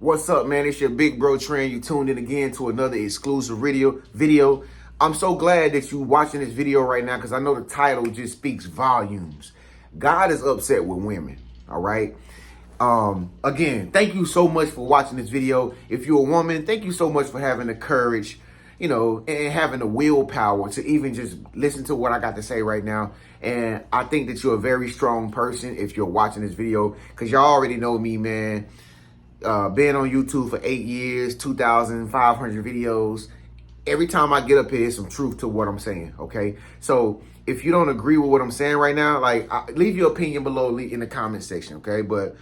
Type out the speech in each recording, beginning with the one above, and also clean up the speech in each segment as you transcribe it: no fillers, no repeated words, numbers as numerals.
What's up, man? It's your big bro Trend. You tuned in again to another exclusive video. I'm so glad that you watching this video right now because I know the title just speaks volumes. God is upset with women, all right? Again, thank you so much for watching this video. If you're a woman, thank you so much for having the courage, and having the willpower to even just listen to what I got to say right now. And I think that you're a very strong person if you're watching this video because y'all already know me, man. Been on YouTube for 8 years, 2,500 videos. Every time I get up here, there's some truth to what I'm saying, okay? So if you don't agree with what I'm saying right now, leave your opinion below in the comment section, okay? But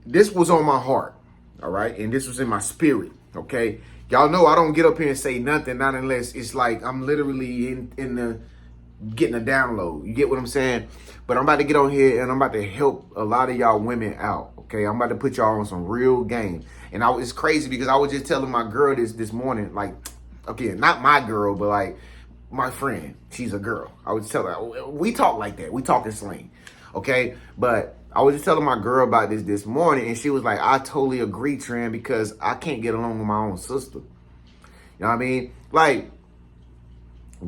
this was on my heart, all right? And this was in my spirit, okay? Y'all know I don't get up here and say nothing, not unless it's like I'm literally getting a download. You get what I'm saying? But I'm about to get on here and I'm about to help a lot of y'all women out, okay? I'm about to put y'all on some real game. And it's crazy because I was just telling my girl this morning, okay, not my girl, but like my friend. She's a girl. I was telling her, we talk like that. We talk in slang, okay? But I was just telling my girl about this morning, and she was like, I totally agree, Trent, because I can't get along with my own sister. You know what I mean? Like,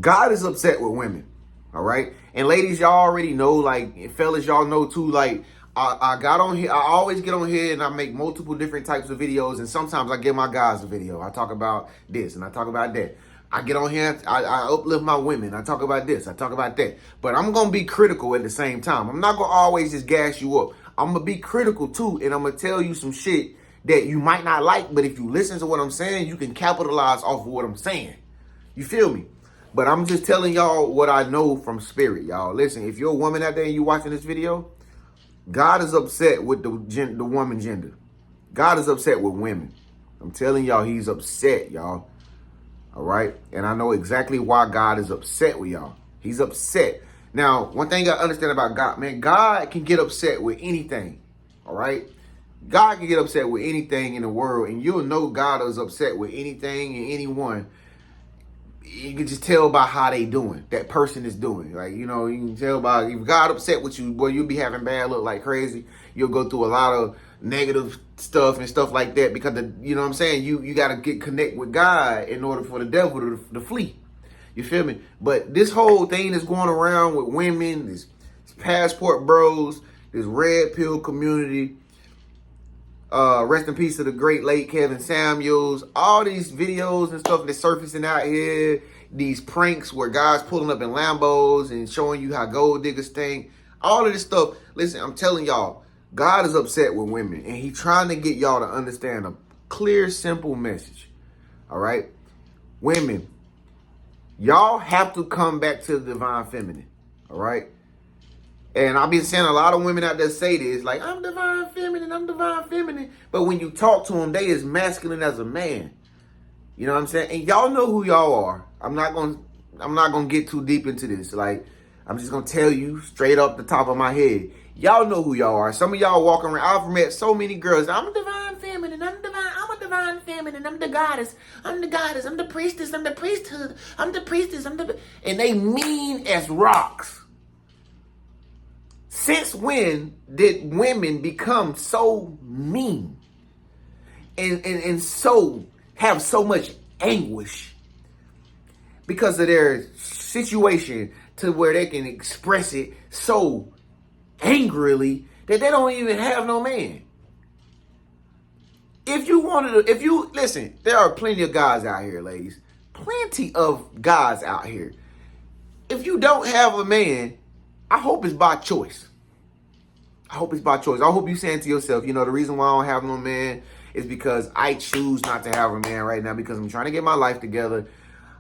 God is upset with women, all right? And ladies, y'all already know, like, fellas, y'all know too, like, I got on here, I always get on here and I make multiple different types of videos, and sometimes I give my guys a video. I talk about this and I talk about that. I get on here, I uplift my women. I talk about this, I talk about that. But I'm going to be critical at the same time. I'm not going to always just gas you up. I'm going to be critical too, and I'm going to tell you some shit that you might not like, but if you listen to what I'm saying, you can capitalize off of what I'm saying. You feel me? But I'm just telling y'all what I know from spirit, y'all. Listen, if you're a woman out there and you watching this video, God is upset with the woman gender. God is upset with women. I'm telling y'all, he's upset, y'all. All right? And I know exactly why God is upset with y'all. He's upset. Now, one thing I understand about God, man, God can get upset with anything. All right? God can get upset with anything in the world, and you'll know God is upset with anything and anyone. You can just tell by how they doing, that person is doing. Like, you can tell by, if God upset with you, boy, you'll be having bad luck like crazy. You'll go through a lot of negative stuff and stuff like that because, you know what I'm saying? You got to connect with God in order for the devil to flee. You feel me? But this whole thing that's going around with women, this passport bros, this red pill community, rest in peace to the great late Kevin Samuels. All these videos and stuff that's surfacing out here, these pranks where guys pulling up in Lambos and showing you how gold diggers think. All of this stuff. Listen, I'm telling y'all, God is upset with women, and he's trying to get y'all to understand a clear, simple message. All right? Women, y'all have to come back to the divine feminine. All right? And I've been seeing a lot of women out there say this, like, I'm divine feminine, I'm divine feminine. But when you talk to them, they as masculine as a man. You know what I'm saying? And y'all know who y'all are. I'm not gonna get too deep into this. Like, I'm just gonna tell you straight up the top of my head. Y'all know who y'all are. Some of y'all walking around. I've met so many girls. I'm divine feminine, I'm a divine feminine, I'm the goddess, I'm the priestess, I'm the priesthood, I'm the priestess, and they mean as rocks. Since when did women become so mean and so have so much anguish because of their situation to where they can express it so angrily that they don't even have no man? Listen, there are plenty of guys out here, ladies. Plenty of guys out here. If you don't have a man, I hope it's by choice. I hope it's by choice. I hope you're saying to yourself, the reason why I don't have no man is because I choose not to have a man right now because I'm trying to get my life together.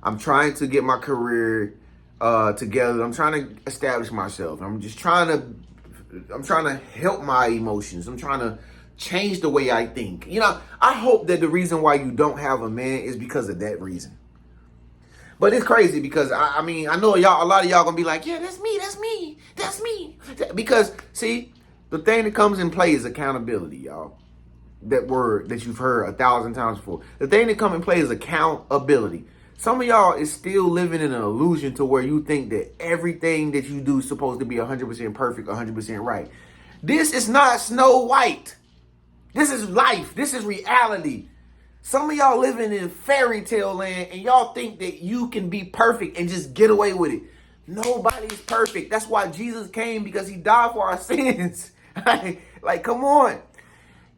I'm trying to get my career together. I'm trying to establish myself. I'm trying to help my emotions. I'm trying to change the way I think. I hope that the reason why you don't have a man is because of that reason. But it's crazy because, I know a lot of y'all gonna be like, yeah, that's me. Because, see, the thing that comes in play is accountability, y'all. That word that you've heard 1,000 times before. The thing that comes in play is accountability. Some of y'all is still living in an illusion to where you think that everything that you do is supposed to be 100% perfect, 100% right. This is not Snow White. This is life. This is reality. Some of y'all living in fairy tale land and y'all think that you can be perfect and just get away with it. Nobody's perfect. That's why Jesus came, because he died for our sins. Like, come on.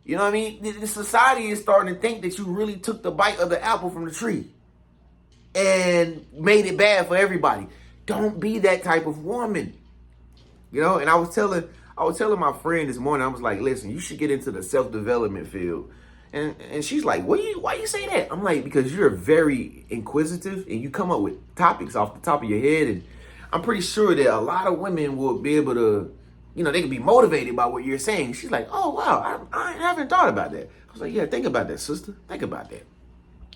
You know what I mean? The society is starting to think that you really took the bite of the apple from the tree and made it bad for everybody. Don't be that type of woman. You know, and I was telling my friend this morning, I was like, listen, you should get into the self-development field. And she's like, why you say that? I'm like, because you're very inquisitive and you come up with topics off the top of your head. And I'm pretty sure that a lot of women will be able to, you know, they can be motivated by what you're saying. She's like, oh, wow, I haven't thought about that. I was like, yeah, think about that, sister. Think about that.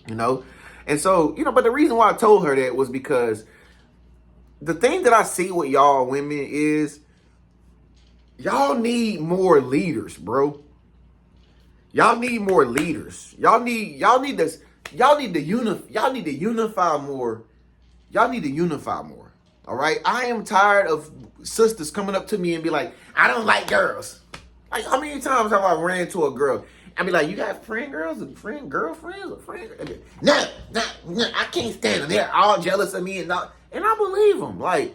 You know? And so, you know, but the reason why I told her that was because the thing that I see with y'all women is y'all need more leaders, bro. Y'all need more leaders. Y'all need to unify more. Y'all need to unify more. All right. I am tired of sisters coming up to me and be like, I don't like girls. Like, how many times have I ran into a girl and be like, you got friend girls and friend girlfriends or friend? No, I can't stand them. They're all jealous of me and I believe them. Like,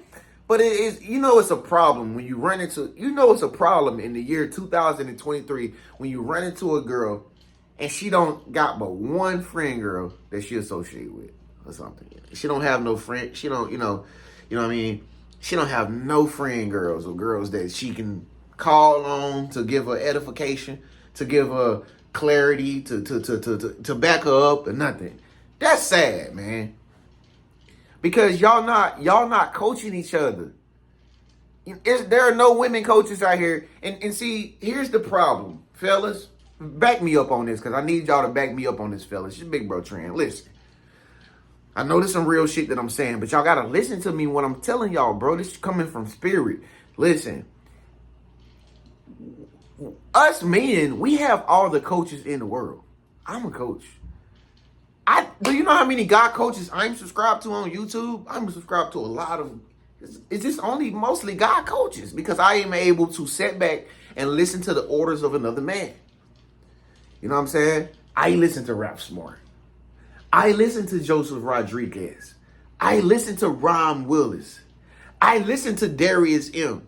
but it is, you know, it's a problem when you run into, you know, it's a problem in the year 2023 when you run into a girl and she don't got but one friend girl that she associate with or something. She don't have no friend. She don't, you know what I mean? She don't have no friend girls or girls that she can call on to give her edification, to give her clarity, to back her up or nothing. That's sad, man. Because y'all not coaching each other. There are no women coaches out here. And see, here's the problem, fellas. Back me up on this, because I need y'all to back me up on this, fellas. It's Big Bro Trend. Listen. I know there's some real shit that I'm saying, but y'all got to listen to me when I'm telling y'all, bro. This is coming from spirit. Listen. Us men, we have all the coaches in the world. I'm a coach. Do you know how many God coaches I'm subscribed to on YouTube? I'm subscribed to a lot of, it's just only mostly God coaches, because I am able to sit back and listen to the orders of another man. You know what I'm saying? I listen to Rap Smart. I listen to Joseph Rodriguez. I listen to Ron Willis. I listen to Darius M.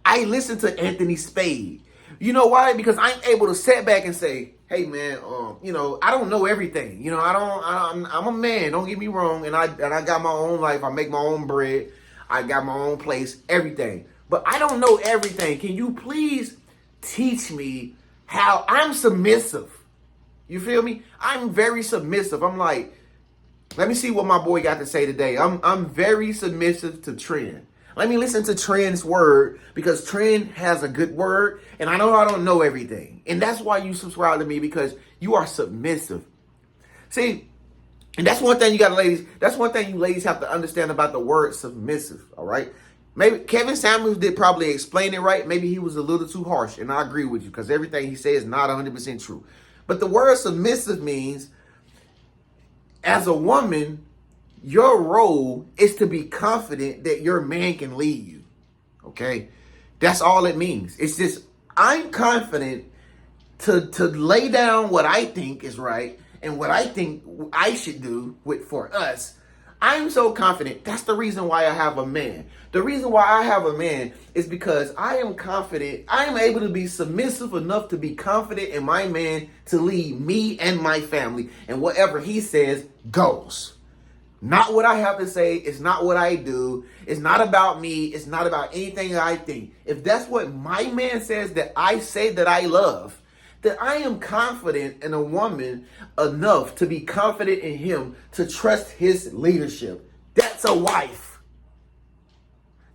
I listen to Anthony Spade. You know why? Because I'm able to sit back and say, hey man, you know, I don't know everything. You know, I'm a man, don't get me wrong. And I got my own life. I make my own bread. I got my own place, everything. But I don't know everything. Can you please teach me how I'm submissive? You feel me? I'm very submissive. I'm like, let me see what my boy got to say today. I'm very submissive to Trend. Let me listen to Trend's word, because Trend has a good word, and I know I don't know everything. And that's why you subscribe to me, because you are submissive. See, and that's one thing you ladies have to understand about the word submissive, all right? Maybe Kevin Samuels did probably explain it right. Maybe he was a little too harsh, and I agree with you, because everything he says is not 100% true. But the word submissive means, as a woman, your role is to be confident that your man can lead you. Okay? That's all it means. It's just, I'm confident to lay down what I think is right and what I think I should do for us. I'm so confident. That's the reason why I have a man. The reason why I have a man is because I am confident. I am able to be submissive enough to be confident in my man to lead me and my family. And whatever he says goes. Not what I have to say. It's not what I do. It's not about me. It's not about anything that I think. If that's what my man says that I say that I love, that I am confident in a woman enough to be confident in him to trust his leadership. That's a wife.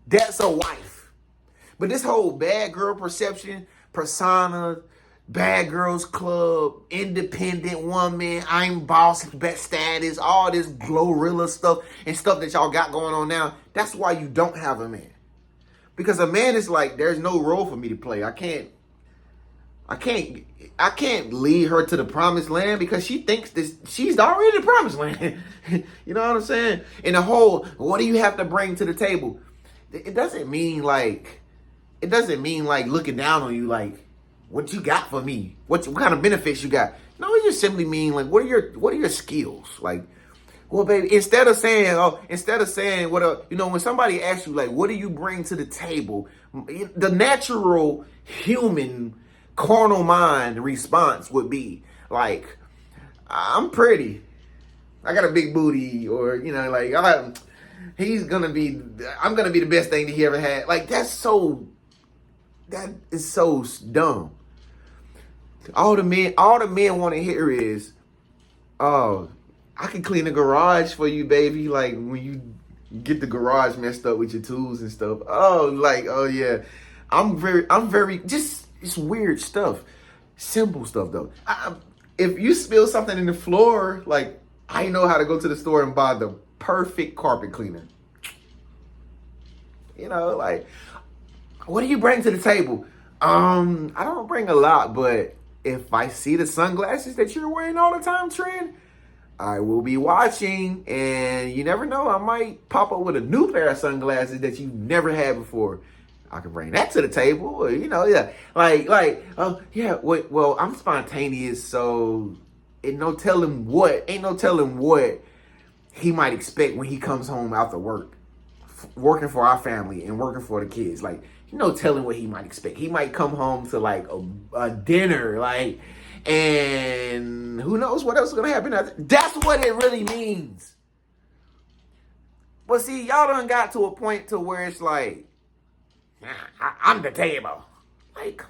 That's a wife. But this whole bad girl perception, persona, bad girls club, independent woman, I'm boss, best status, all this Glorilla stuff and stuff that y'all got going on now, that's why you don't have a man. Because a man is like, there's no role for me to play. I can't lead her to the promised land, because she thinks this, she's already in the promised land. You know what I'm saying? And the whole, what do you have to bring to the table? It doesn't mean like looking down on you, like, what you got for me? What kind of benefits you got? No, it just simply mean like, what are your skills? Like, well, baby, instead of saying when somebody asks you like, what do you bring to the table? The natural human carnal mind response would be like, I'm pretty. I got a big booty, or like I'm gonna be the best thing that he ever had. Like that is so dumb. All the men want to hear is, oh, I can clean the garage for you, baby. Like when you get the garage messed up with your tools and stuff. Oh yeah, I'm very just it's weird stuff, simple stuff though. If you spill something in the floor, like I know how to go to the store and buy the perfect carpet cleaner. Like, what do you bring to the table? I don't bring a lot, but if I see the sunglasses that you're wearing all the time, trend, I will be watching, and you never know, I might pop up with a new pair of sunglasses that you've never had before. I can bring that to the table, or, yeah. Well, I'm spontaneous, so ain't no telling what he might expect when he comes home after work, working for our family and working for the kids. Like, no telling what he might expect. He might come home to like a dinner, like, and who knows what else is gonna happen after. That's what it really means. But see, y'all done got to a point to where it's like, I'm the table. Like,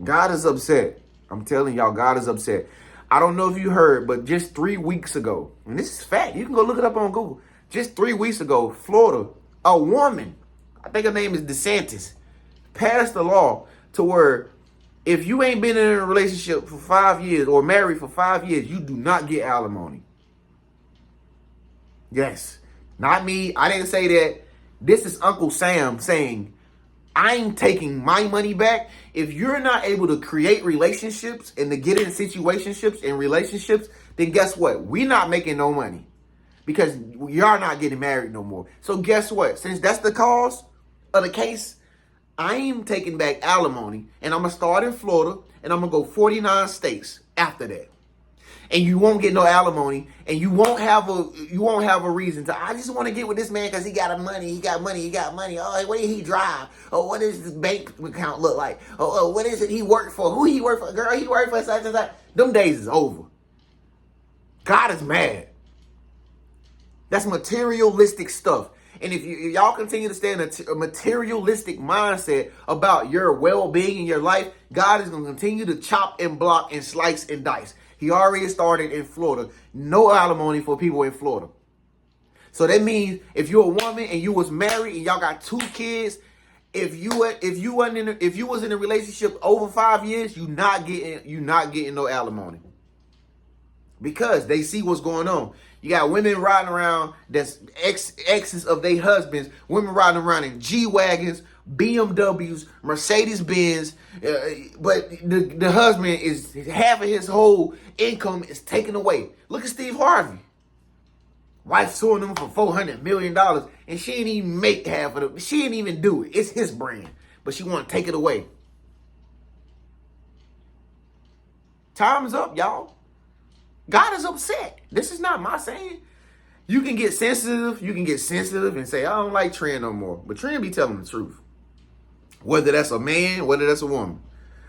God is upset. I'm telling y'all, God is upset. I don't know if you heard, but just 3 weeks ago, and this is fact, you can go look it up on Google. Just 3 weeks ago, Florida, a woman, I think her name is DeSantis, passed a law to where if you ain't been in a relationship for 5 years or married for 5 years, you do not get alimony. Yes, not me. I didn't say that. This is Uncle Sam saying, I'm taking my money back. If you're not able to create relationships and to get in situationships and relationships, then guess what? We're not making no money because y'all not getting married no more. So guess what? Since that's the cause of the case, I'm taking back alimony, and I'm going to start in Florida, and I'm going to go 49 states after that. And you won't get no alimony, and you won't have a reason to, I just want to get with this man because he got money. Oh, what did he drive? Oh, what does his bank account look like? Oh, what is it he worked for? Who he worked for? Girl, he worked for such and such. Them days is over. God is mad. That's materialistic stuff. And if y'all continue to stay in a materialistic mindset about your well-being in your life, God is going to continue to chop and block and slice and dice. He already started in Florida. No alimony for people in Florida. So that means if you're a woman and you was married and y'all got 2 kids, if you was in a relationship over 5 years, you not getting no alimony. Because they see what's going on. You got women riding around that's exes of their husbands, women riding around in G-Wagons, BMWs, Mercedes-Benz, but the husband is half of his whole income is taken away. Look at Steve Harvey. Wife suing him for $400 million, and she didn't even make half of it. She didn't even do it. It's his brand, but she want to take it away. Time's up, y'all. God is upset. This is not my saying. You can get sensitive. And say, I don't like Trend no more. But Trend be telling the truth. Whether that's a man, whether that's a woman.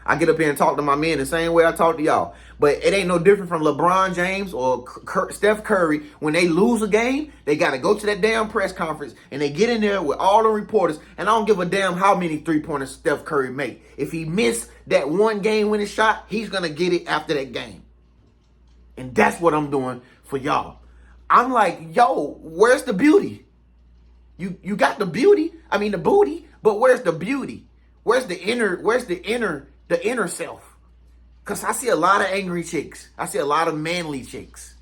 I get up here and talk to my men the same way I talk to y'all. But it ain't no different from LeBron James or Steph Curry. When they lose a game, they got to go to that damn press conference and they get in there with all the reporters. And I don't give a damn how many 3-pointers Steph Curry make. If he missed that one game-winning shot, he's going to get it after that game. And that's what I'm doing for y'all. I'm like, yo, where's the beauty? You got the beauty, the booty, but where's the beauty? Where's the inner self? Because I see a lot of angry chicks. I see a lot of manly chicks.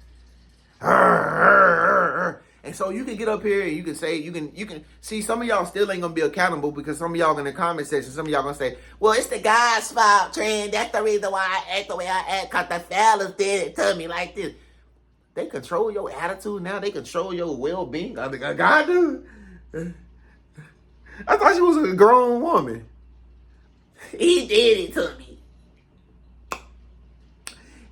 And so you can get up here and you can say, you can see some of y'all still ain't gonna be accountable because some of y'all in the comment section, some of y'all gonna say, well, it's the guy's fault, Trend. That's the reason why I act the way I act, because the fellas did it to me like this. They control your attitude now. They control your well-being. I think God do. I thought she was a grown woman. He did it to me.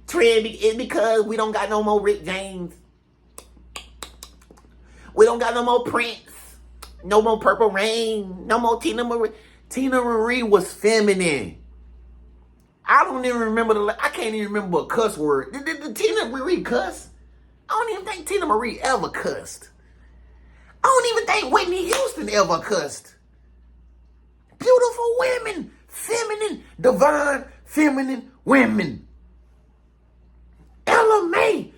Trend, it's because we don't got no more Rick James. We don't got no more Prince. No more Purple Rain. No more Tina Marie. Tina Marie was feminine. I don't even remember I can't even remember a cuss word. Did Tina Marie cuss? I don't even think Tina Marie ever cussed. I don't even think Whitney Houston ever cussed. Beautiful women. Feminine. Divine feminine women. Ella May.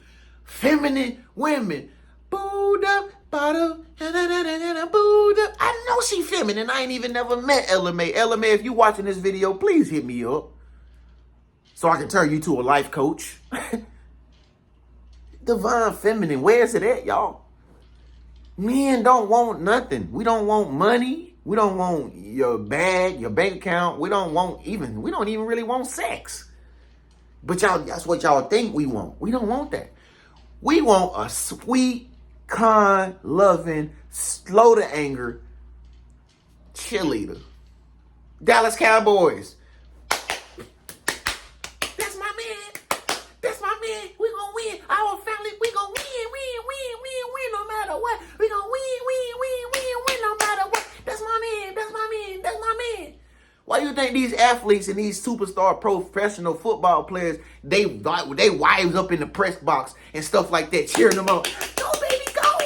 Feminine women. Booed up, bottom, booed up. I know she feminine. I ain't even never met Ella May. Ella May, if you watching this video, please hit me up so I can turn you to a life coach. Divine feminine, where's it at, y'all? Men don't want nothing. We don't want money. We don't want your bag, your bank account. We don't even really want sex. But y'all, that's what y'all think we want. We don't want that. We want a sweet, kind, loving, slow to anger cheerleader. Dallas Cowboys. That's my man. That's my man. We gonna win. Our family, we gonna win no matter what. We gonna win no matter what. That's my man. That's my man. That's my man. Why do you think these athletes and these superstar professional football players, they wives up in the press box and stuff like that, cheering them on? Go, baby, go.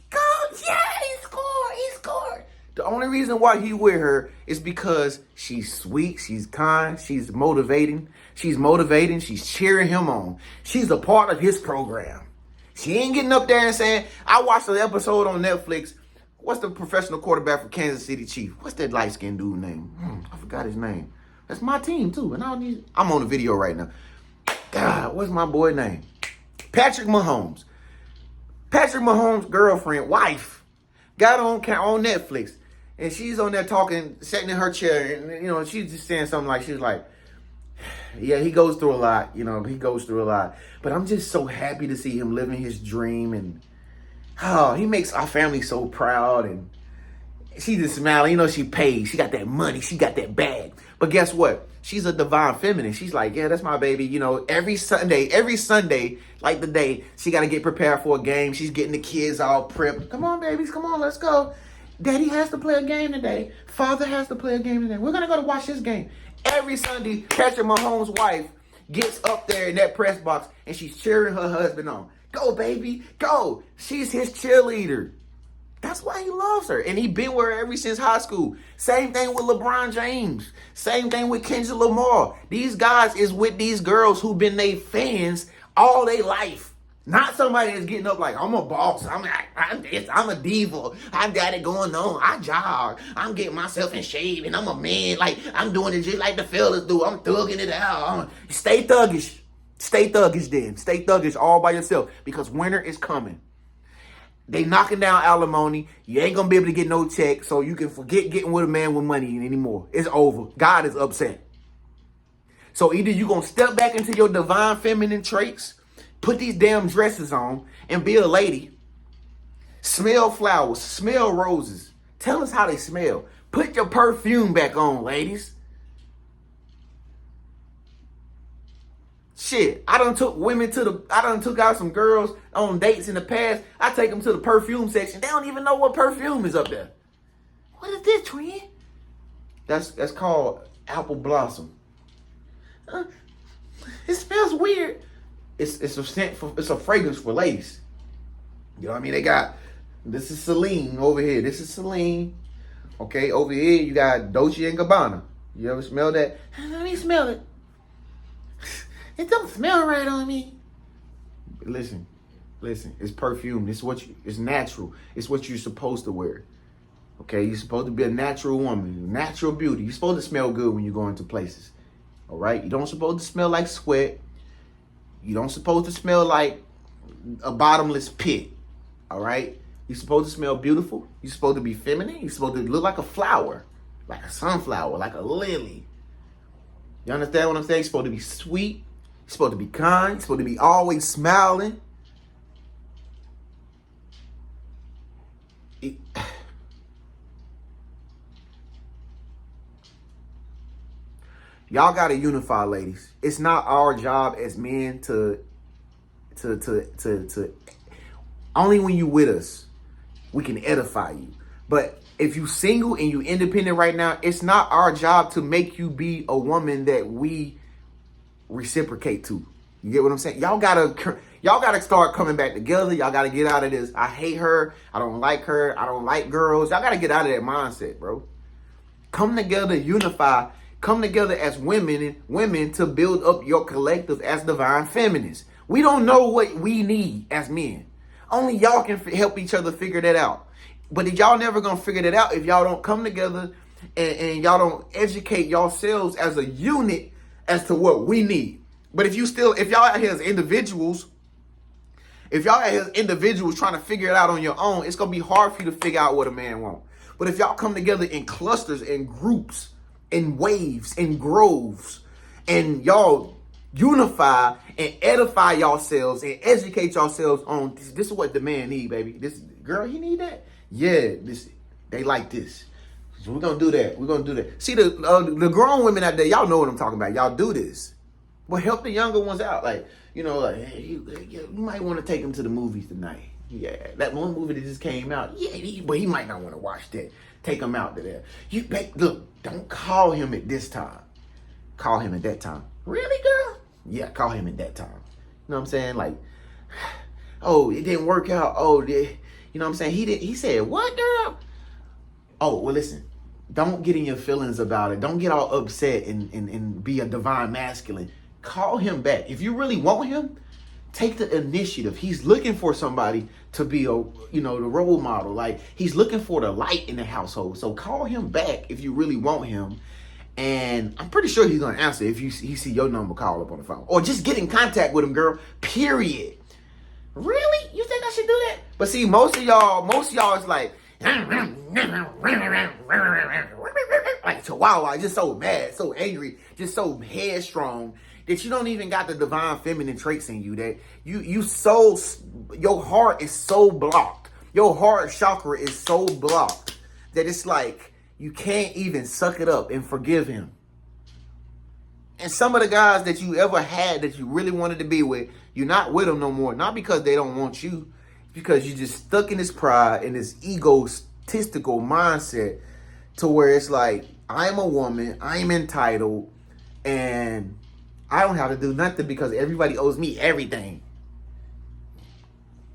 Go. Yeah, he scored. He scored. The only reason why he with her is because she's sweet, she's kind, she's motivating. She's cheering him on. She's a part of his program. She ain't getting up there and saying, I watched an episode on Netflix. What's the professional quarterback for Kansas City Chiefs? What's that light-skinned dude name? I forgot his name. That's my team, too. And I'm on the video right now. God, what's my boy name? Patrick Mahomes. Patrick Mahomes' girlfriend, wife, got on Netflix. And she's on there talking, sitting in her chair. And, she's just saying something like, she's like, yeah, he goes through a lot. He goes through a lot. But I'm just so happy to see him living his dream. And he makes our family so proud. And she just smiling. She paid. She got that money. She got that bag. But guess what? She's a divine feminine. She's like, yeah, that's my baby. Every Sunday, like the day, she got to get prepared for a game. She's getting the kids all prepped. Come on, babies. Come on, let's go. Daddy has to play a game today. Father has to play a game today. We're going to go to watch this game. Every Sunday, Patrick Mahomes' wife gets up there in that press box and she's cheering her husband on. Go, baby, go. She's his cheerleader. That's why he loves her. And he been with her ever since high school. Same thing with LeBron James. Same thing with Kendrick Lamar. These guys is with these girls who've been their fans all their life. Not somebody that's getting up like, I'm a boss. I'm a diva. I got it going on. I jog. I'm getting myself in shape and I'm a man. Like, I'm doing it just like the fellas do. I'm thugging it out. Stay thuggish. Stay thuggish then. Stay thuggish all by yourself because winter is coming. They knocking down alimony. You ain't going to be able to get no check, so you can forget getting with a man with money anymore. It's over. God is upset. So either you're going to step back into your divine feminine traits, put these damn dresses on, and be a lady. Smell flowers. Smell roses. Tell us how they smell. Put your perfume back on, ladies. Shit, I done took out some girls on dates in the past. I take them to the perfume section. They don't even know what perfume is up there. What is this, twin? That's called apple blossom. It smells weird. It's a scent it's a fragrance for ladies. You know what I mean? This is Celine over here. This is Celine. Okay, over here you got Dolce and Gabbana. You ever smell that? Let me smell it. It don't smell right on me. Listen. It's perfume. It's natural. It's what you're supposed to wear. Okay, you're supposed to be a natural woman, natural beauty. You're supposed to smell good when you go into places. All right, you don't supposed to smell like sweat. You don't supposed to smell like a bottomless pit. All right, you're supposed to smell beautiful. You're supposed to be feminine. You're supposed to look like a flower, like a sunflower, like a lily. You understand what I'm saying? You're supposed to be sweet. You're supposed to be kind. You're supposed to be always smiling. Y'all got to unify, ladies. It's not our job as men to only when you with us, we can edify you. But if you single and you independent right now, it's not our job to make you be a woman that we reciprocate to. You get what I'm saying? Y'all gotta start coming back together. Y'all gotta get out of this. I hate her. I don't like her. I don't like girls. Y'all gotta get out of that mindset, bro. Come together, unify. Come together as women to build up your collective as divine feminists. We don't know what we need as men. Only y'all can help each other figure that out. But if y'all never gonna figure that out if y'all don't come together and y'all don't educate yourselves as a unit as to what we need. But if y'all out here as individuals, trying to figure it out on your own, it's gonna be hard for you to figure out what a man wants. But if y'all come together in clusters, in groups, in waves, in groves, and y'all unify and edify yourselves and educate yourselves on this is what the man need, baby. This girl, he need that. Yeah, they like this. So we're gonna do that. We're gonna do that. See the grown women out there, y'all know what I'm talking about. Y'all do this. Well, help the younger ones out. Like, hey, you might want to take them to the movies tonight. Yeah, that one movie that just came out. Yeah, but he might not want to watch that. Take him out to there. Look, don't call him at this time. Call him at that time. Really, girl? Yeah, call him at that time. You know what I'm saying? Like, oh, it didn't work out. Oh, you know what I'm saying? He said, what, girl? Oh, well, listen. Don't get in your feelings about it. Don't get all upset and be a divine masculine. Call him back. If you really want him, take the initiative. He's looking for somebody to be the role model. Like, he's looking for the light in the household. So call him back if you really want him. And I'm pretty sure he's going to answer if he see your number call up on the phone. Or just get in contact with him, girl. Period. Really? You think I should do that? But see, most of y'all is like chihuahua, just so mad, so angry, just so headstrong that you don't even got the divine feminine traits in you. That your heart is so blocked. Your heart chakra is so blocked that it's like you can't even suck it up and forgive him. And some of the guys that you ever had that you really wanted to be with, you're not with them no more. Not because they don't want you, because you're just stuck in this pride and this egotistical mindset to where it's like, I'm a woman, I'm entitled, and I don't have to do nothing because everybody owes me everything.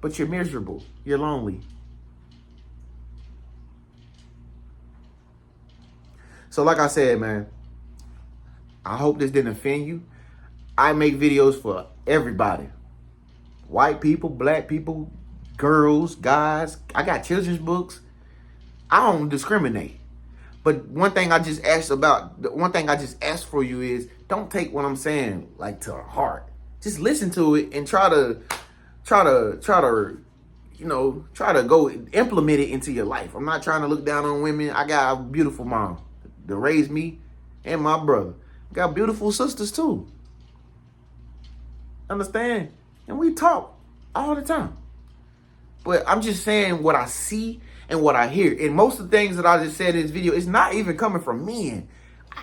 But you're miserable. You're lonely. So like I said, man, I hope this didn't offend you. I make videos for everybody. White people, black people, girls, guys. I got children's books. I don't discriminate. But one thing I just asked for you is don't take what I'm saying like to heart. Just listen to it and try to go implement it into your life. I'm not trying to look down on women. I got a beautiful mom that raised me and my brother. Got beautiful sisters too. Understand? And we talk all the time. But I'm just saying what I see and what I hear. And most of the things that I just said in this video is not even coming from men.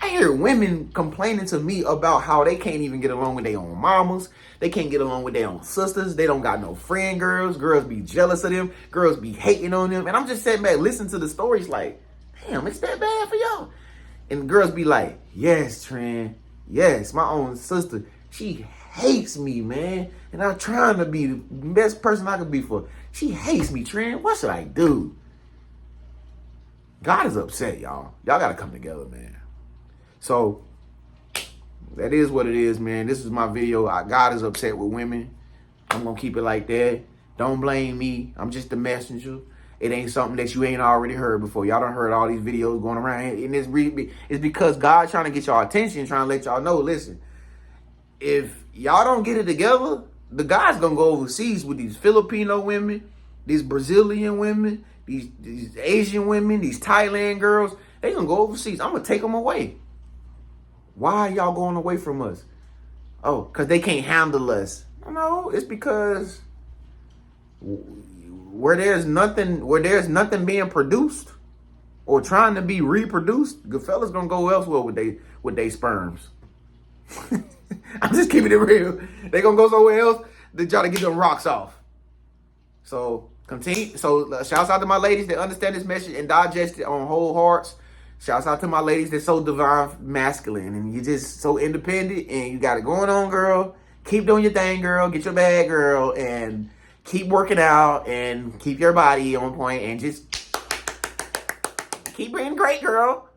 I hear women complaining to me about how they can't even get along with their own mamas. They can't get along with their own sisters. They don't got no friend girls. Girls be jealous of them. Girls be hating on them. And I'm just sitting back listening to the stories like, damn, it's that bad for y'all. And girls be like, yes, Tran. Yes, my own sister. She hates me, man. And I'm trying to be the best person I could be for. She hates me, Tran. What should I do? God is upset, y'all. Y'all got to come together, man. So, that is what it is, man. This is my video. God is upset with women. I'm going to keep it like that. Don't blame me. I'm just the messenger. It ain't something that you ain't already heard before. Y'all done heard all these videos going around. And it's because God's trying to get y'all attention, trying to let y'all know, listen, if y'all don't get it together, the guy's going to go overseas with these Filipino women, these Brazilian women, these Asian women, these Thailand girls. They going to go overseas. I'm going to take them away. Why are y'all going away from us? Oh, because they can't handle us. No, it's because where there's nothing being produced or trying to be reproduced, good fellas gonna go elsewhere with they sperms. I'm just keeping it real. They gonna go somewhere else to try to get them rocks off. So continue. So shouts out to my ladies that understand this message and digest it on whole hearts. Shouts out to my ladies that's so divine masculine and you just so independent and you got it going on, girl. Keep doing your thing, girl. Get your bag, girl, and keep working out and keep your body on point and just keep being great, girl.